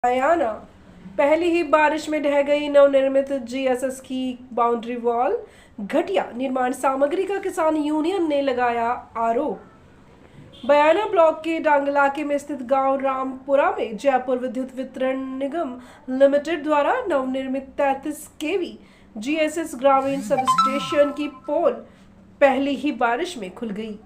बयाना। पहली ही बारिश में ढह गई नवनिर्मित जीएसएस की बाउंड्री वॉल। घटिया निर्माण सामग्री का किसान यूनियन ने लगाया आरोप। बयाना ब्लॉक के डांगलाके में स्थित गांव रामपुरा में जयपुर विद्युत वितरण निगम लिमिटेड द्वारा नवनिर्मित 33 केवी जीएसएस ग्रामीण सब स्टेशन की पोल पहली ही बारिश में खुल गई।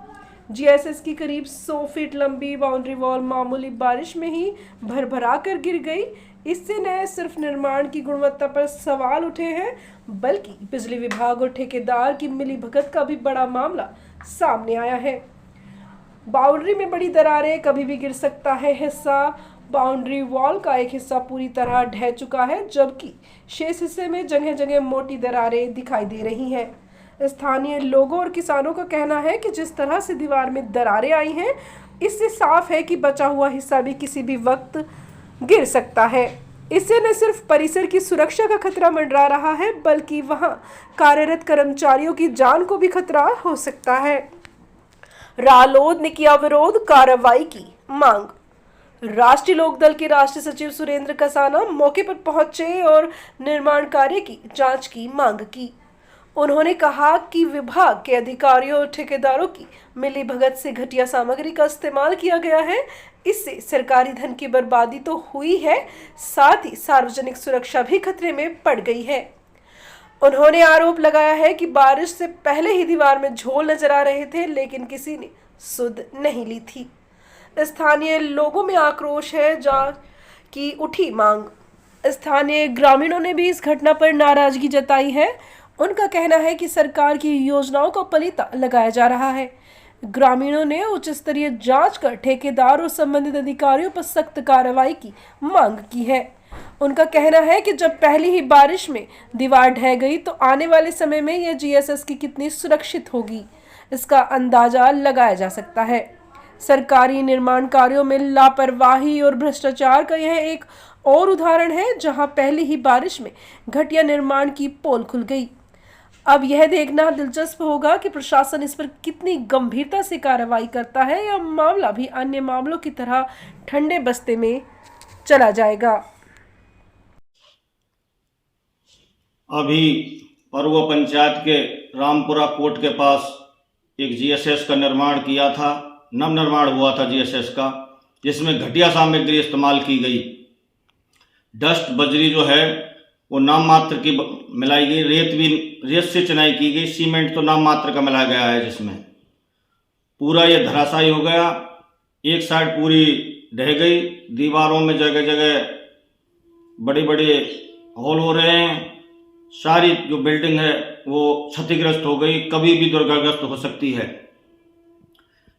जीएसएस की करीब 100 फीट लंबी बाउंड्री वॉल मामूली बारिश में ही भरभरा कर गिर गई। इससे न सिर्फ निर्माण की गुणवत्ता पर सवाल उठे हैं, बल्कि बिजली विभाग और ठेकेदार की मिलीभगत का भी बड़ा मामला सामने आया है। बाउंड्री में बड़ी दरारें, कभी भी गिर सकता है हिस्सा। बाउंड्री वॉल का एक हिस्सा पूरी तरह ढह चुका है, जबकि शेष हिस्से में जगह जगह मोटी दरारें दिखाई दे रही हैं। स्थानीय लोगों और किसानों का कहना है कि जिस तरह से दीवार में दरारें आई हैं, इससे साफ है कि बचा हुआ हिस्सा भी किसी भी वक्त गिर सकता है। इससे न सिर्फ परिसर की सुरक्षा का खतरा मंडरा रहा है, बल्कि वहां कार्यरत कर्मचारियों की जान को भी खतरा हो सकता है। रालोद ने किया विरोध कार्रवाई की मांग। राष्ट्रीय लोकदल के राष्ट्रीय सचिव सुरेंद्र कसाना मौके पर पहुंचे और निर्माण कार्य की जांच की मांग की। उन्होंने कहा कि विभाग के अधिकारियों और ठेकेदारों की मिलीभगत से घटिया सामग्री का इस्तेमाल किया गया है। इससे सरकारी धन की बर्बादी तो हुई है, साथ ही सार्वजनिक सुरक्षा भी खतरे में पड़ गई है। उन्होंने आरोप लगाया है कि बारिश से पहले ही दीवार में झोल नजर आ रहे थे, लेकिन किसी ने सुध नहीं ली थी। स्थानीय लोगों में आक्रोश है, जांच की उठी मांग। स्थानीय ग्रामीणों ने भी इस घटना पर नाराजगी जताई है। उनका कहना है कि सरकार की योजनाओं का पलीता लगाया जा रहा है। ग्रामीणों ने उच्च स्तरीय जांच कर ठेकेदार और संबंधित अधिकारियों पर सख्त कार्रवाई की मांग की है। उनका कहना है कि जब पहली ही बारिश में दीवार ढह गई, तो आने वाले समय में यह जीएसएस की कितनी सुरक्षित होगी, इसका अंदाजा लगाया जा सकता है। सरकारी निर्माण कार्यों में लापरवाही और भ्रष्टाचार का यह एक और उदाहरण है, जहां पहली ही बारिश में घटिया निर्माण की पोल खुल गई। अब यह देखना दिलचस्प होगा कि प्रशासन इस पर कितनी गंभीरता से कार्रवाई करता है, या मामला भी अन्य मामलों की तरह ठंडे बस्ते में चला जाएगा। अभी परवा पंचायत के रामपुरा कोर्ट के पास एक जीएसएस का निर्माण किया था, नवनिर्माण हुआ था जीएसएस का, जिसमें घटिया सामग्री इस्तेमाल की गई। डस्ट बजरी जो है वो नाम मात्र की मिलाई गई, रेत से चिनाई की गई, सीमेंट तो नाम मात्र का मिलाया गया है, जिसमें पूरा ये धराशायी हो गया। एक साइड पूरी ढह गई, दीवारों में जगह जगह बड़े बड़े होल हो रहे हैं। सारी जो बिल्डिंग है वो क्षतिग्रस्त हो गई, कभी भी दुर्घटनाग्रस्त हो सकती है।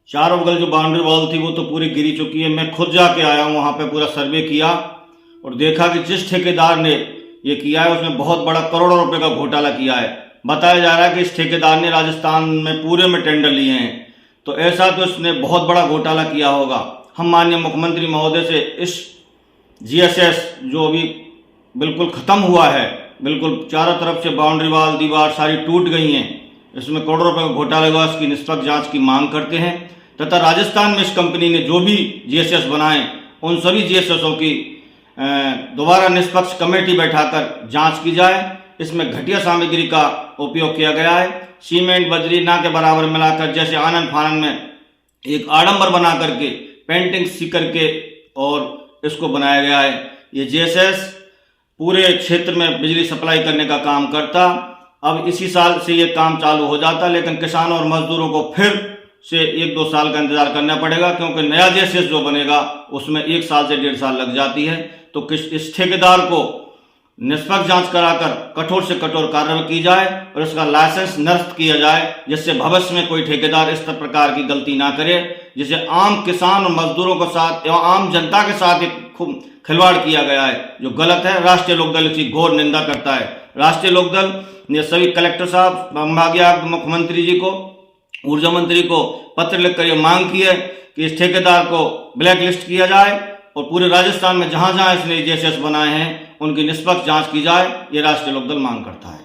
चारों बगल जो बाउंड्री वॉल थी वो तो पूरी गिरी चुकी है। मैं खुद जाके आया हूँ, वहाँ पे पूरा सर्वे किया और देखा कि जिस ठेकेदार ने ये किया है उसने बहुत बड़ा करोड़ों रुपए का घोटाला किया है। बताया जा रहा है कि इस ठेकेदार ने राजस्थान में पूरे में टेंडर लिए हैं, तो ऐसा तो इसने बहुत बड़ा घोटाला किया होगा। हम माननीय मुख्यमंत्री महोदय से इस जीएसएस जो अभी बिल्कुल खत्म हुआ है, बिल्कुल चारों तरफ से बाउंड्री वाल दीवार सारी टूट गई हैं, इसमें करोड़ों रुपए का घोटाला हुआ, इसकी निष्पक्ष जांच की मांग करते हैं। तथा राजस्थान में इस कंपनी ने जो भी जीएसएस बनाए, उन सभी जीएसएसओ की दोबारा निष्पक्ष कमेटी बैठाकर जांच की जाए। इसमें घटिया सामग्री का उपयोग किया गया है। सीमेंट बजरी ना के बराबर मिलाकर, जैसे आनंद फानंद में एक आडंबर बना करके पेंटिंग सी करके और इसको बनाया गया है। ये जीएसएस पूरे क्षेत्र में बिजली सप्लाई करने का काम करता। अब इसी साल से ये काम चालू हो जाता, लेकिन किसानों और मजदूरों को फिर से 1-2 साल का इंतजार करना पड़ेगा, क्योंकि नया जीएसएस जो बनेगा उसमें 1 साल से 1.5 साल लग जाती है। तो इस ठेकेदार को निष्पक्ष जांच कराकर कठोर से कठोर कार्रवाई की जाए और इसका लाइसेंस निरस्त किया जाए, जिससे भविष्य में कोई ठेकेदार इस प्रकार की गलती ना करे, जिसे आम किसान और मजदूरों के साथ एवं आम जनता के साथ एक खूब खिलवाड़ किया गया है, जो गलत है। राष्ट्रीय लोकदल इसकी घोर निंदा करता है। राष्ट्रीय लोकदल ने सभी कलेक्टर साहब, संभागीय आयुक्त, मुख्यमंत्री जी को, ऊर्जा मंत्री को पत्र लिखकर यह मांग की है कि इस ठेकेदार को ब्लैक लिस्ट किया जाए और पूरे राजस्थान में जहां जहां इसने जीएसएस बनाए हैं उनकी निष्पक्ष जांच की जाए। ये राष्ट्रीय लोकदल मांग करता है।